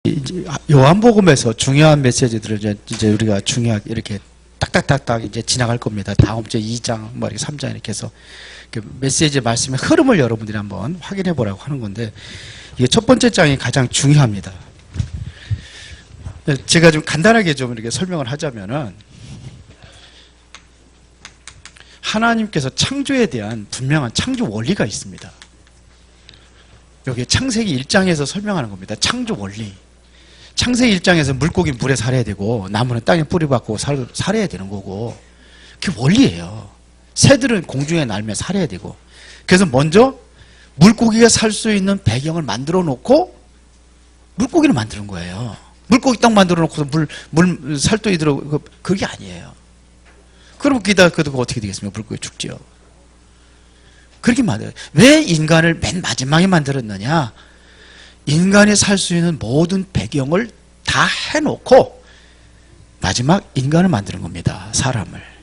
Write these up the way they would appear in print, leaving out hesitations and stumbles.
이제 요한복음에서 중요한 메시지들을 이제 우리가 중요하게 이렇게 딱딱딱딱 이제 지나갈 겁니다. 다음 주에 2장, 뭐 이렇게 3장 이렇게 해서 메시지 말씀의 흐름을 여러분들이 한번 확인해 보라고 하는 건데, 이게 첫 번째 장이 가장 중요합니다. 제가 좀 간단하게 좀 이렇게 설명을 하자면은, 하나님께서 창조에 대한 분명한 창조 원리가 있습니다. 여기 창세기 1장에서 설명하는 겁니다. 창조 원리. 창세기 1장에서 물고기 물에 살아야 되고 나무는 땅에 뿌리 박고 살아야 되는 거고, 그게 원리예요. 새들은 공중에 날며 살아야 되고. 그래서 먼저 물고기가 살 수 있는 배경을 만들어 놓고 물고기를 만드는 거예요. 물고기 딱 만들어 놓고서 물 살도 들어, 그게 아니에요. 그럼 기다가 어떻게 되겠습니까? 물고기 죽죠. 그렇게 만들어요. 왜 인간을 맨 마지막에 만들었느냐? 인간이 살 수 있는 모든 배경을 다 해놓고 마지막 인간을 만드는 겁니다. 사람을.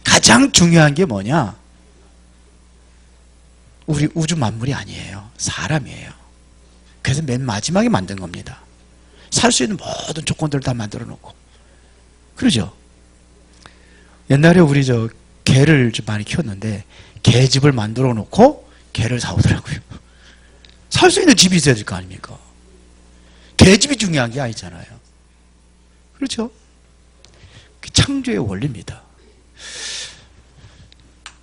가장 중요한 게 뭐냐? 우리 우주 만물이 아니에요. 사람이에요. 그래서 맨 마지막에 만든 겁니다. 살 수 있는 모든 조건들을 다 만들어 놓고. 그러죠? 옛날에 우리 개를 좀 많이 키웠는데, 개집을 만들어 놓고 개를 사오더라고요. 살 수 있는 집이 있어야 될 거 아닙니까? 개집이 중요한 게 아니잖아요. 그렇죠? 창조의 원리입니다.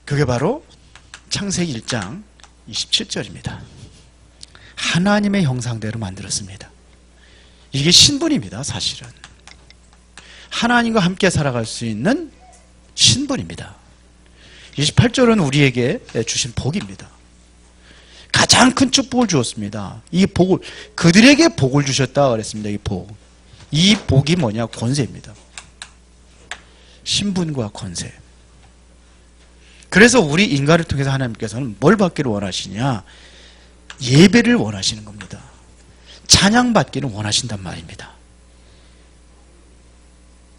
그게 바로 창세기 1장 27절입니다. 하나님의 형상대로 만들었습니다. 이게 신분입니다, 사실은. 하나님과 함께 살아갈 수 있는 신분입니다. 28절은 우리에게 주신 복입니다. 가장 큰 축복을 주었습니다. 이 복을, 그들에게 복을 주셨다 그랬습니다. 이 복이 뭐냐? 권세입니다. 신분과 권세. 그래서 우리 인간을 통해서 하나님께서는 뭘 받기를 원하시냐? 예배를 원하시는 겁니다. 찬양받기를 원하신단 말입니다.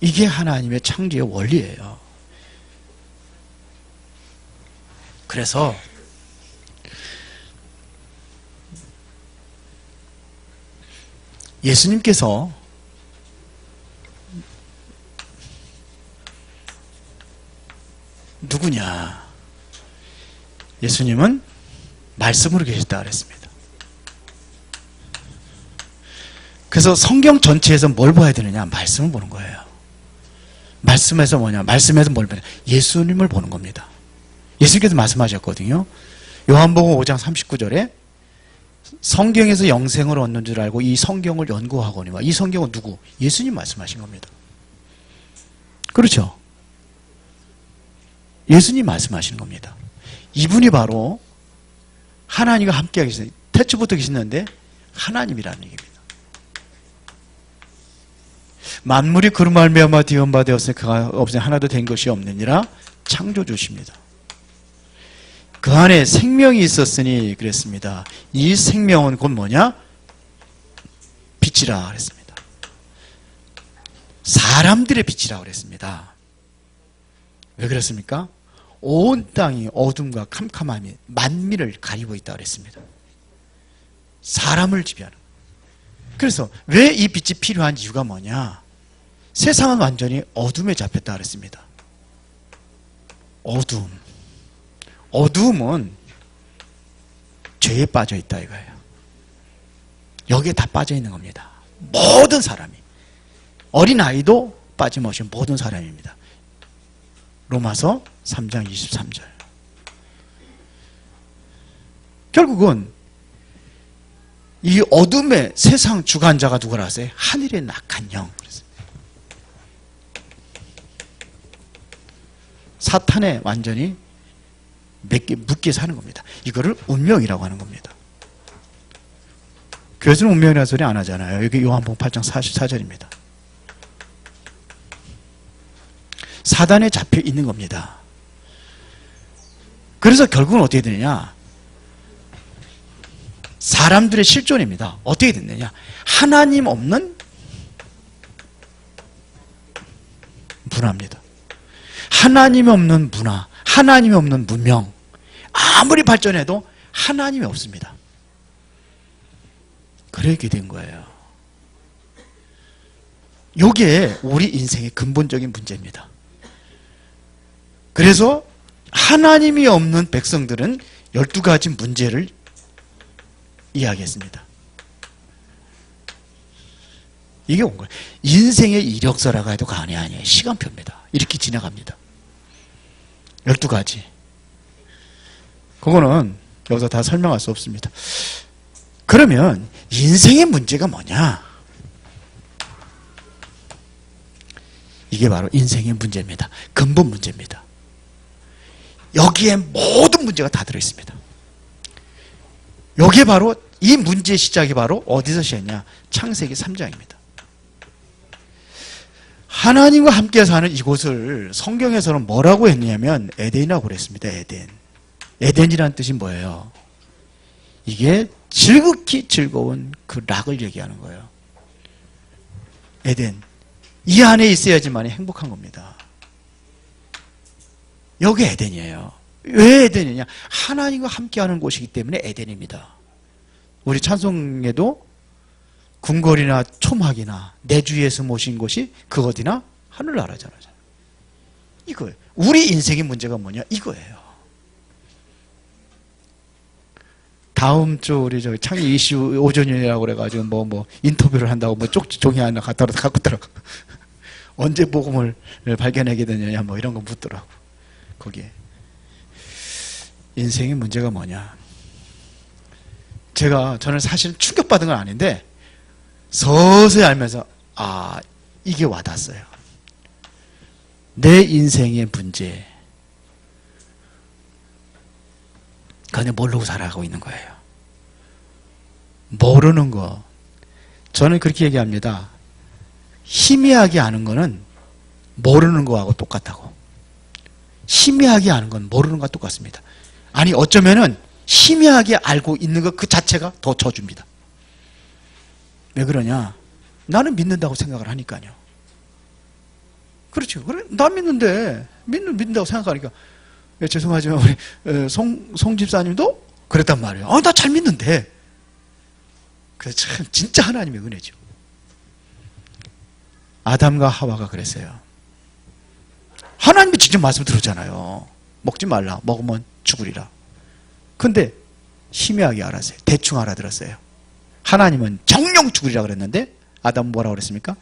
이게 하나님의 창조의 원리예요. 그래서 예수님께서 누구냐? 예수님은 말씀으로 계셨다 그랬습니다. 그래서 성경 전체에서 뭘 봐야 되느냐? 말씀을 보는 거예요. 말씀에서 뭐냐? 말씀에서 뭘 보냐? 예수님을 보는 겁니다. 예수님께서 말씀하셨거든요. 요한복음 5장 39절에 성경에서 영생을 얻는 줄 알고 이 성경을 연구하거니와. 이 성경은 누구? 예수님 말씀하신 겁니다. 그렇죠? 예수님 말씀하시는 겁니다. 이분이 바로 하나님과 함께 계시는, 태초부터 계시는데 하나님이라는 얘기입니다. 만물이 그로 말미암아 되은 바 되었으니 그가 없으니 하나도 된 것이 없느니라. 창조주십니다. 그 안에 생명이 있었으니 그랬습니다. 이 생명은 곧 뭐냐? 빛이라 그랬습니다. 사람들의 빛이라 그랬습니다. 왜 그랬습니까? 온 땅이 어둠과 캄캄함이 만민을 가리고 있다 그랬습니다. 사람을 지배하는. 그래서 왜 이 빛이 필요한 이유가 뭐냐? 세상은 완전히 어둠에 잡혔다 그랬습니다. 어둠은 죄에 빠져 있다 이거예요. 여기에 다 빠져 있는 겁니다. 모든 사람이. 어린아이도 빠짐없이 모든 사람입니다. 로마서 3장 23절. 결국은 이 어둠의 세상 주관자가 누구라 하세요? 하늘의 낙한 영. 사탄에 완전히 묶여 사는 겁니다. 이거를 운명이라고 하는 겁니다. 교회에서는 운명이라는 소리 안 하잖아요. 여기 요한복음 8장 44절입니다. 사단에 잡혀 있는 겁니다. 그래서 결국은 어떻게 되느냐? 사람들의 실존입니다. 어떻게 됐느냐? 하나님 없는 문화입니다. 하나님이 없는 문화, 하나님이 없는 문명. 아무리 발전해도 하나님이 없습니다. 그렇게 된 거예요. 이게 우리 인생의 근본적인 문제입니다. 그래서 하나님이 없는 백성들은 12가지 문제를 이야기했습니다. 이게 온 거예요. 인생의 이력서라고 해도 과언이 아니에요. 시간표입니다. 이렇게 지나갑니다. 12가지. 그거는 여기서 다 설명할 수 없습니다. 그러면 인생의 문제가 뭐냐? 이게 바로 인생의 문제입니다. 근본 문제입니다. 여기에 모든 문제가 다 들어있습니다. 여기에 바로 이 문제의 시작이 바로 어디서 시작했냐? 창세기 3장입니다. 하나님과 함께 사는 이곳을 성경에서는 뭐라고 했냐면 에덴이라고 그랬습니다. 에덴. 에덴이라는 뜻이 뭐예요? 이게 지극히 즐거운 그 락을 얘기하는 거예요. 에덴. 이 안에 있어야지만 행복한 겁니다. 여기 에덴이에요. 왜 에덴이냐? 하나님과 함께하는 곳이기 때문에 에덴입니다. 우리 찬송에도 궁궐이나 초막이나 내 주 예수 모신 곳이 그 어디나 하늘나라잖아요. 이거예요. 우리 인생의 문제가 뭐냐? 이거예요. 다음 주 우리 저 창의 이슈 오전이라고 그래가지고 뭐 인터뷰를 한다고 뭐 쪽지 종이 하나 갖고 있더라고. 언제 복음을 발견하게 되느냐 뭐 이런 거 묻더라고. 거기에 인생의 문제가 뭐냐? 저는 사실 충격받은 건 아닌데 서서히 알면서 이게 와닿았어요. 내 인생의 문제. 그냥 모르고 살아가고 있는 거예요. 모르는 거. 저는 그렇게 얘기합니다. 희미하게 아는 거는 모르는 거하고 똑같다고. 희미하게 아는 건 모르는 거와 똑같습니다. 아니 어쩌면은 희미하게 알고 있는 것 그 자체가 더 저주입니다. 왜 그러냐? 나는 믿는다고 생각을 하니까요. 그렇죠. 그래, 나 믿는데 믿는다고 생각하니까. 죄송하지만 우리 송 집사님도 그랬단 말이에요. 나 잘 믿는데. 그래서 참 진짜 하나님의 은혜죠. 아담과 하와가 그랬어요. 하나님이 직접 말씀 들었잖아요. 먹지 말라. 먹으면 죽으리라. 근데 희미하게 알았어요. 대충 알아들었어요. 하나님은 정령 죽으리라 그랬는데 아담은 뭐라고 그랬습니까?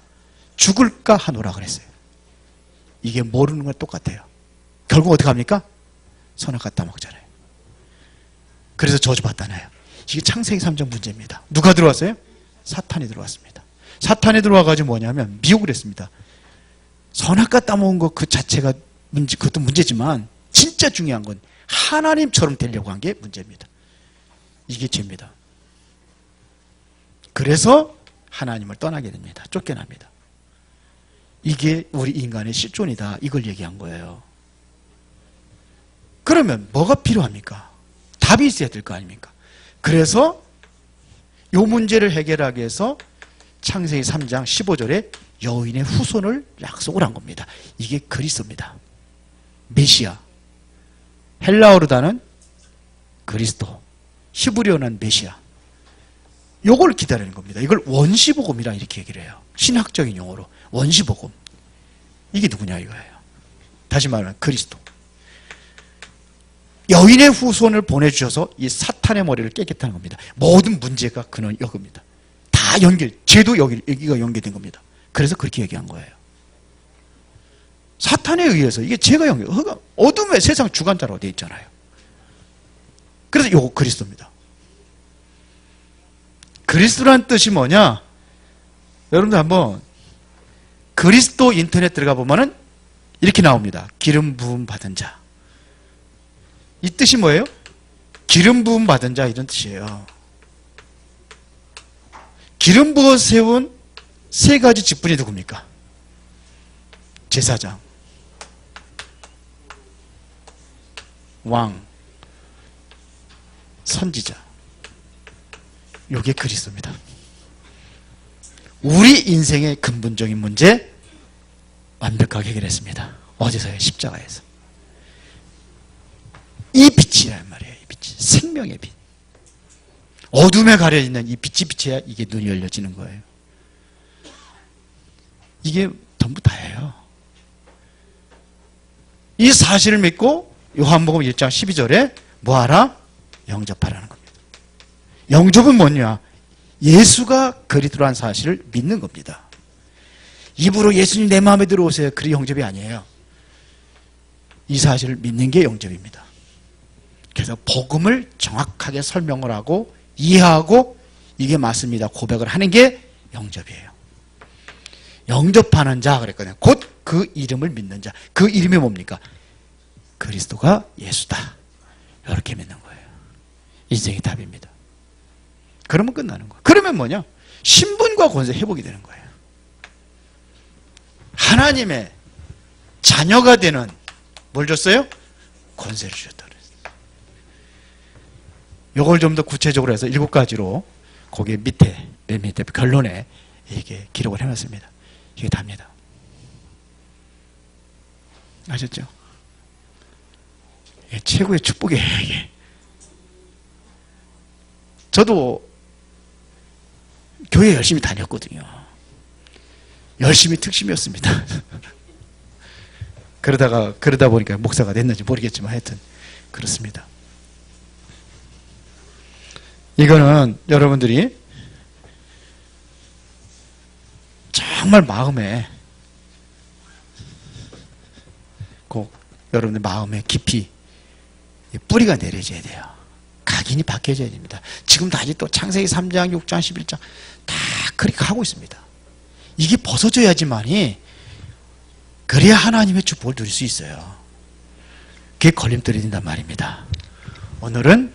죽을까 하노라 그랬어요. 이게 모르는 건 똑같아요. 결국 어떻게 합니까? 선악과 따먹잖아요. 그래서 저주받잖아요. 이게 창세기 3장 문제입니다. 누가 들어왔어요? 사탄이 들어왔습니다. 사탄이 들어와가지고 뭐냐면 미혹을 했습니다. 선악과 따먹은 것 그 자체가 그것도 문제지만 진짜 중요한 건 하나님처럼 되려고 한 게 문제입니다. 이게 죄입니다. 그래서 하나님을 떠나게 됩니다. 쫓겨납니다. 이게 우리 인간의 실존이다. 이걸 얘기한 거예요. 그러면 뭐가 필요합니까? 답이 있어야 될 거 아닙니까? 그래서 이 문제를 해결하기 위해서 창세기 3장 15절에 여인의 후손을 약속을 한 겁니다. 이게 그리스도입니다. 메시아. 헬라어로다는 그리스도. 히브리어는 메시아. 요걸 기다리는 겁니다. 이걸 원시복음이라 이렇게 얘기를 해요. 신학적인 용어로 원시복음. 이게 누구냐 이거예요. 다시 말하면 그리스도. 여인의 후손을 보내주셔서 이 사탄의 머리를 깨겠다는 겁니다. 모든 문제가 그는 여기입니다. 다 연결, 죄도 여기가 연결된 겁니다. 그래서 그렇게 얘기한 거예요. 사탄에 의해서 이게 죄가 연결, 어둠의 세상 주관자로 되어 있잖아요. 그래서 요거 그리스도입니다. 그리스도란 뜻이 뭐냐? 여러분들 한번 그리스도 인터넷 들어가 보면은 이렇게 나옵니다. 기름 부음 받은 자. 이 뜻이 뭐예요? 기름 부음 받은 자 이런 뜻이에요. 기름 부어 세운 세 가지 직분이 누굽니까? 제사장, 왕, 선지자. 이게 그리스도입니다. 우리 인생의 근본적인 문제 완벽하게 해결했습니다. 어디서요? 십자가에서. 이 빛이란 말이에요. 이 빛이 생명의 빛. 어둠에 가려있는 이 빛이 비쳐야 이게 눈이 열려지는 거예요. 이게 전부 다예요. 이 사실을 믿고 요한복음 1장 12절에 뭐하라? 영접하라는 겁니다. 영접은 뭐냐? 예수가 그리스도라는 사실을 믿는 겁니다. 입으로 예수님 내 마음에 들어오세요. 그게 영접이 아니에요. 이 사실을 믿는 게 영접입니다. 그래서 복음을 정확하게 설명을 하고 이해하고 이게 맞습니다. 고백을 하는 게 영접이에요. 영접하는 자 그랬거든요. 곧 그 이름을 믿는 자. 그 이름이 뭡니까? 그리스도가 예수다. 이렇게 믿는 거예요. 인생의 답입니다. 그러면 끝나는 거예요. 그러면 뭐냐? 신분과 권세 회복이 되는 거예요. 하나님의 자녀가 되는 뭘 줬어요? 권세를 주셨다 그랬어요. 이걸 좀 더 구체적으로 해서 7가지로 거기 밑에 맨 밑에 결론에 이게 기록을 해놨습니다. 이게 답니다. 아셨죠? 이게 최고의 축복이에요. 이게. 저도 교회 열심히 다녔거든요. 열심히 특심이었습니다. 그러다 보니까 목사가 됐는지 모르겠지만 하여튼 그렇습니다. 이거는 여러분들이 정말 마음에 꼭 여러분들 마음에 깊이 뿌리가 내려져야 돼요. 각인이 박혀져야 됩니다. 지금도 아직도 창세기 3장, 6장, 11장 다 그렇게 하고 있습니다. 이게 벗어져야지만이 그래야 하나님의 축복을 누릴 수 있어요. 그게 걸림돌이 된단 말입니다. 오늘은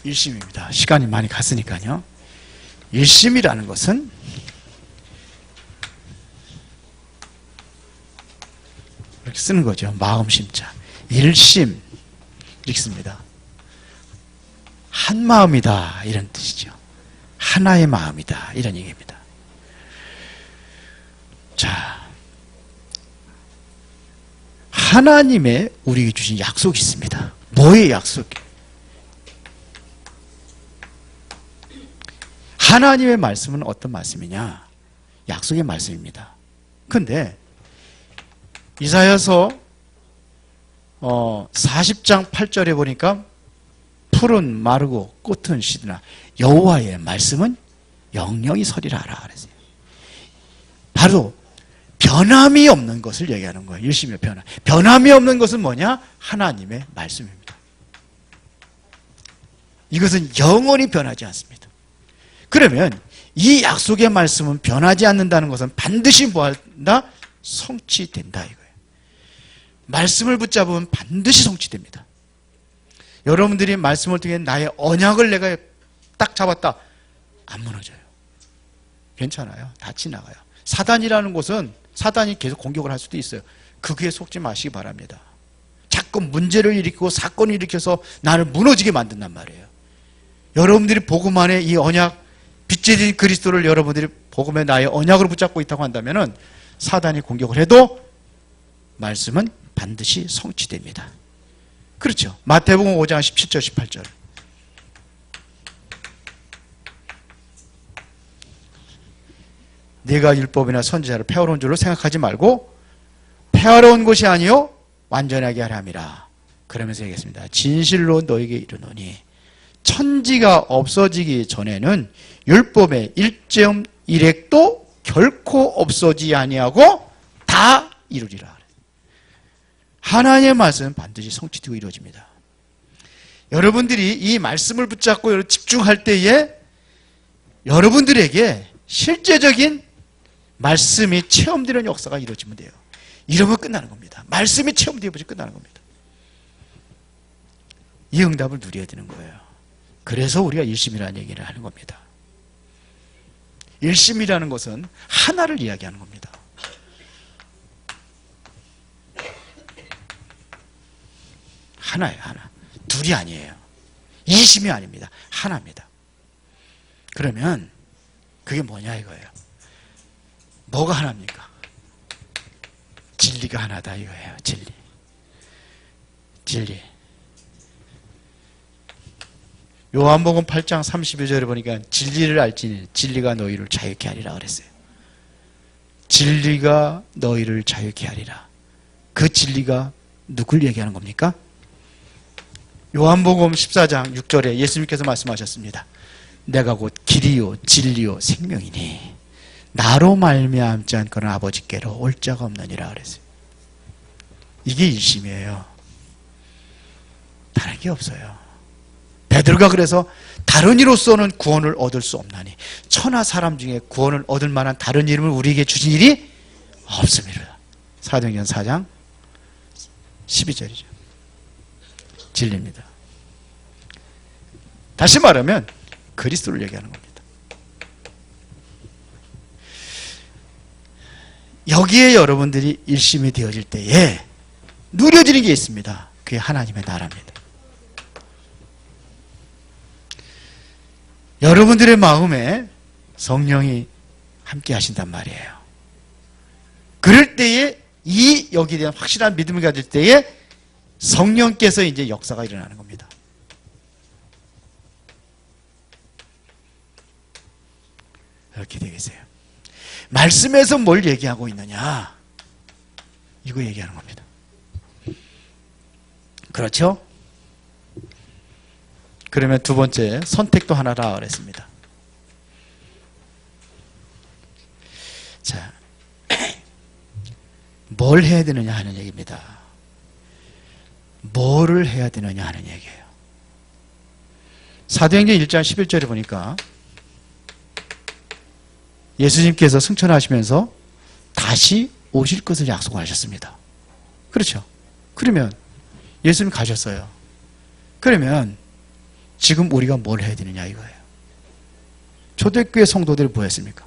일심입니다. 시간이 많이 갔으니까요. 일심이라는 것은 이렇게 쓰는 거죠. 마음심자. 일심 이렇게 씁니다. 한 마음이다 이런 뜻이죠. 하나의 마음이다 이런 얘기입니다. 자, 하나님의 우리에게 주신 약속이 있습니다. 뭐의 약속? 하나님의 말씀은 어떤 말씀이냐? 약속의 말씀입니다. 근데 이사야서 40장 8절에 보니까 풀은 마르고 꽃은 시드나 여호와의 말씀은 영영이 서리라 하라 그랬어요. 바로 변함이 없는 것을 얘기하는 거예요. 일심의 변함. 변함이 없는 것은 뭐냐? 하나님의 말씀입니다. 이것은 영원히 변하지 않습니다. 그러면 이 약속의 말씀은 변하지 않는다는 것은 반드시 뭐한다? 성취된다 이거예요. 말씀을 붙잡으면 반드시 성취됩니다. 여러분들이 말씀을 통해 나의 언약을 내가 딱 잡았다. 안 무너져요. 괜찮아요. 다 지나가요. 사단이라는 곳은 사단이 계속 공격을 할 수도 있어요. 그게 속지 마시기 바랍니다. 자꾸 문제를 일으키고 사건을 일으켜서 나를 무너지게 만든단 말이에요. 여러분들이 복음 안에 이 언약 빛의 그리스도를 여러분들이 복음의 나의 언약으로 붙잡고 있다고 한다면 사단이 공격을 해도 말씀은 반드시 성취됩니다. 그렇죠. 마태복음 5장 17절 18절 네가 율법이나 선지자를 폐하러 온 줄로 생각하지 말고 폐하러 온 것이 아니요 완전하게 하라 함이라. 그러면서 얘기했습니다. 진실로 너에게 이르노니 천지가 없어지기 전에는 율법의 1.1획도 결코 없어지지 아니하고 다 이루리라. 하나님의 말씀은 반드시 성취되고 이루어집니다. 여러분들이 이 말씀을 붙잡고 집중할 때에 여러분들에게 실제적인 말씀이 체험되는 역사가 이루어지면 돼요. 이러면 끝나는 겁니다. 말씀이 체험되어버리면 끝나는 겁니다. 이 응답을 누려야 되는 거예요. 그래서 우리가 일심이라는 얘기를 하는 겁니다. 일심이라는 것은 하나를 이야기하는 겁니다. 하나예요, 하나. 둘이 아니에요. 이심이 아닙니다. 하나입니다. 그러면 그게 뭐냐 이거예요. 뭐가 하나입니까? 진리가 하나다 이거예요. 진리. 요한복음 8장 32절에 보니까 진리를 알지니 진리가 너희를 자유케 하리라 그랬어요. 진리가 너희를 자유케 하리라. 그 진리가 누굴 얘기하는 겁니까? 요한복음 14장 6절에 예수님께서 말씀하셨습니다. 내가 곧 길이요 진리요 생명이니 나로 말미암지 않고는 아버지께로 올 자가 없느니라 그랬어요. 이게 일심이에요. 다른 게 없어요. 베드로가 그래서 다른 이로서는 구원을 얻을 수 없나니 천하 사람 중에 구원을 얻을 만한 다른 이름을 우리에게 주신 일이 없습니다. 사도행전 4장 12절이죠. 진리입니다. 다시 말하면 그리스도를 얘기하는 겁니다. 여기에 여러분들이 일심이 되어질 때에 누려지는 게 있습니다. 그게 하나님의 나라입니다. 여러분들의 마음에 성령이 함께 하신단 말이에요. 그럴 때에 이 여기에 대한 확실한 믿음을 가질 때에 성령께서 이제 역사가 일어나는 겁니다. 이렇게 되겠어요. 말씀에서 뭘 얘기하고 있느냐? 이거 얘기하는 겁니다. 그렇죠? 그러면 두 번째, 선택도 하나라 그랬습니다. 자, 뭘 해야 되느냐 하는 얘기입니다. 뭐를 해야 되느냐 하는 얘기예요. 사도행전 1장 11절에 보니까 예수님께서 승천하시면서 다시 오실 것을 약속하셨습니다. 그렇죠? 그러면 예수님 가셨어요. 그러면 지금 우리가 뭘 해야 되느냐 이거예요. 초대교회 성도들이 뭐였습니까?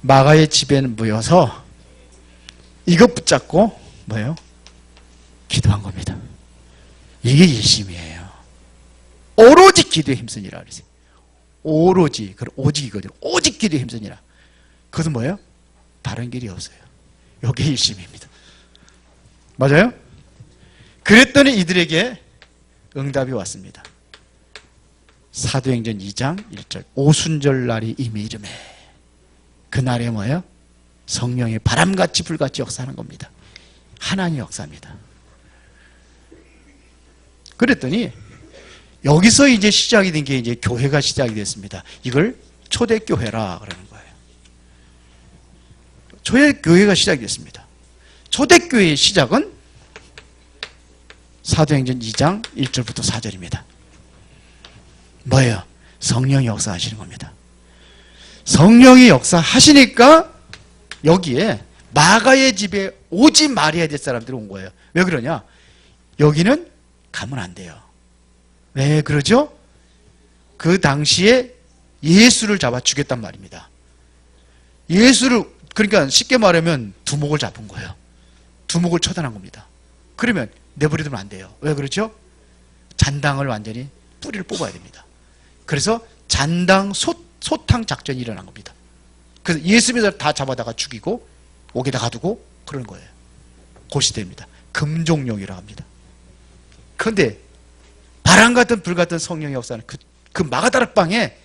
마가의 집에 모여서 이것 붙잡고 뭐예요? 기도한 겁니다. 이게 일심이에요. 오로지 기도에 힘쓰니라 그랬어요. 오로지, 그럼 오직이거든요. 오직 기도에 힘쓰니라. 그것은 뭐예요? 다른 길이 없어요. 이게 일심입니다. 맞아요? 그랬더니 이들에게 응답이 왔습니다. 사도행전 2장 1절 오순절 날이 이미 이름에 그날에 뭐예요? 성령의 바람같이 불같이 역사하는 겁니다. 하나님의 역사입니다. 그랬더니 여기서 이제 시작이 된 게 이제 교회가 시작이 됐습니다. 이걸 초대교회라 그러는 거예요. 초대교회가 시작이 됐습니다. 초대교회의 시작은 사도행전 2장 1절부터 4절입니다. 뭐예요? 성령이 역사하시는 겁니다. 성령이 역사하시니까 여기에 마가의 집에 오지 말아야 될 사람들이 온 거예요. 왜 그러냐? 여기는 가면 안 돼요. 왜 그러죠? 그 당시에 예수를 잡아 죽였단 말입니다. 예수를, 그러니까 쉽게 말하면 두목을 잡은 거예요. 두목을 처단한 겁니다. 그러면 내버려두면 안 돼요. 왜 그렇죠? 잔당을 완전히 뿌리를 뽑아야 됩니다. 그래서 잔당 소탕 작전이 일어난 겁니다. 그래서 예수님을 다 잡아다가 죽이고 옥에다 가두고 그러는 거예요. 고시대입니다. 금종령이라고 합니다. 그런데 바람 같은 불 같은 성령의 역사는 그 마가다락방에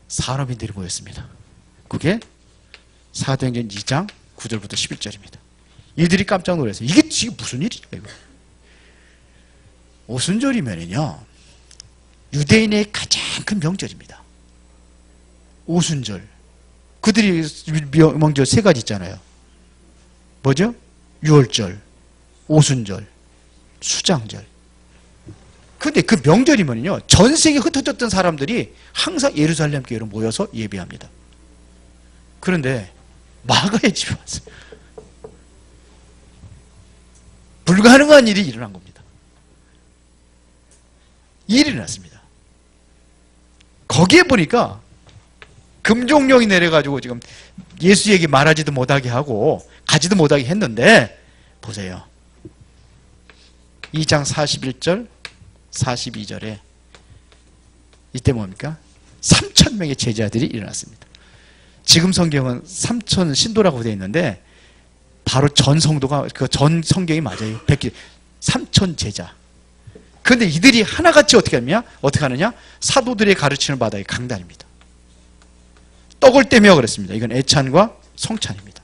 산업인들이 모였습니다. 그게 사도행전 2장 9절부터 11절입니다. 이들이 깜짝 놀랐어요. 이게 지금 무슨 일이야 이거? 오순절이면은요 유대인의 가장 큰 명절입니다. 오순절. 그들이 명절 세 가지 있잖아요. 뭐죠? 유월절, 오순절, 수장절. 근데 그 명절이면요 전 세계에 흩어졌던 사람들이 항상 예루살렘 교회로 모여서 예배합니다. 그런데 마가의 집에 왔어요. 불가능한 일이 일어난 겁니다. 일이 일어났습니다. 거기에 보니까 금종령이 내려가지고 지금 예수 얘기 말하지도 못하게 하고 가지도 못하게 했는데 보세요. 2장 41절 42절에 이때 뭡니까? 3,000명의 제자들이 일어났습니다. 지금 성경은 3,000 신도라고 되어 있는데 바로 전 성도가 그 전 성경이 맞아요. 3,000 제자. 그런데 이들이 하나같이 어떻게 하느냐? 사도들의 가르침을 받아 강단입니다. 떡을 떼며 그랬습니다. 이건 애찬과 성찬입니다.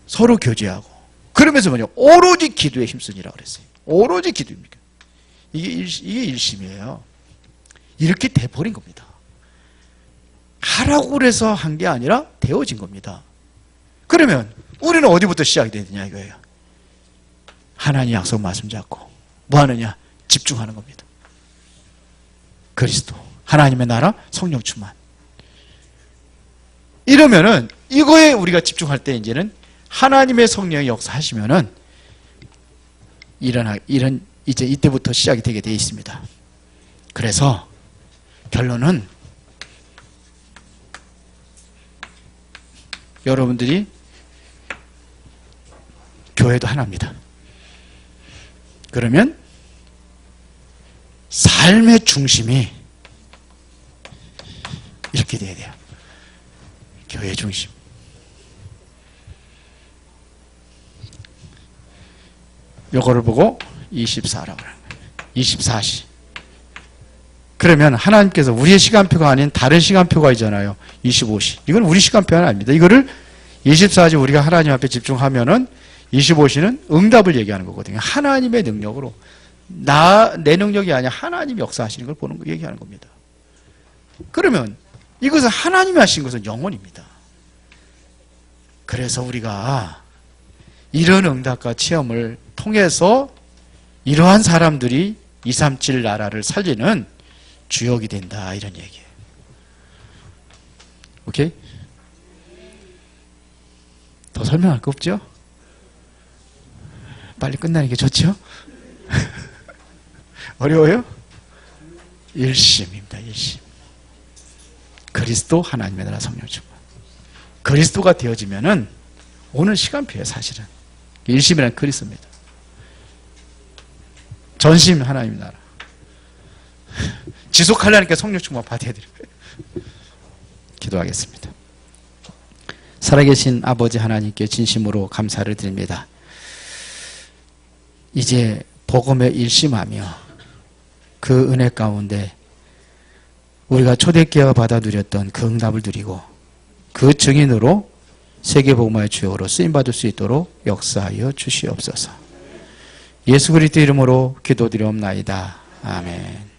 서로 교제하고 그러면서 오로지 기도에 힘쓰니라 그랬어요. 오로지 기도입니까? 이게 일심이에요. 이렇게 돼버린 겁니다. 하라고 그래서 한 게 아니라 되어진 겁니다. 그러면 우리는 어디부터 시작이 되느냐 이거예요. 하나님 약속 말씀 잡고 뭐 하느냐? 집중하는 겁니다. 그리스도, 하나님의 나라, 성령 충만. 이러면은 이거에 우리가 집중할 때 이제는 하나님의 성령이 역사하시면은 이제 이때부터 시작이 되게 되어 있습니다. 그래서 결론은 여러분들이 교회도 하나입니다. 그러면 삶의 중심이 이렇게 돼야 돼요. 교회 중심. 요거를 보고 24라고 하는 거예요. 24시. 그러면 하나님께서 우리의 시간표가 아닌 다른 시간표가 있잖아요. 25시. 이건 우리 시간표는 아닙니다. 이거를 24시 우리가 하나님 앞에 집중하면은 25시는 응답을 얘기하는 거거든요. 하나님의 능력으로. 내 능력이 아니라 하나님이 역사하시는 걸 보는 거 얘기하는 겁니다. 그러면 이것은 하나님이 하신 것은 영원입니다. 그래서 우리가 이런 응답과 체험을 통해서 이러한 사람들이 237 나라를 살리는 주역이 된다 이런 얘기예요. 오케이? 더 설명할 거 없죠? 빨리 끝나는 게 좋죠? 어려워요? 일심입니다. 일심. 그리스도, 하나님의 나라, 성령 충만. 그리스도가 되어지면은 오늘 시간표예요. 사실은 일심이란 그리스도입니다. 전심 하나님 나라. 지속하려니까 성령 충만 받아야 돼요. 기도하겠습니다. 살아계신 아버지 하나님께 진심으로 감사를 드립니다. 이제 복음에 일심하며 그 은혜 가운데 우리가 초대교회가 받아 누렸던 그 응답을 누리고 그 증인으로 세계복음화의 주역으로 쓰임받을 수 있도록 역사하여 주시옵소서. 예수 그리스도 이름으로 기도드리옵나이다. 아멘.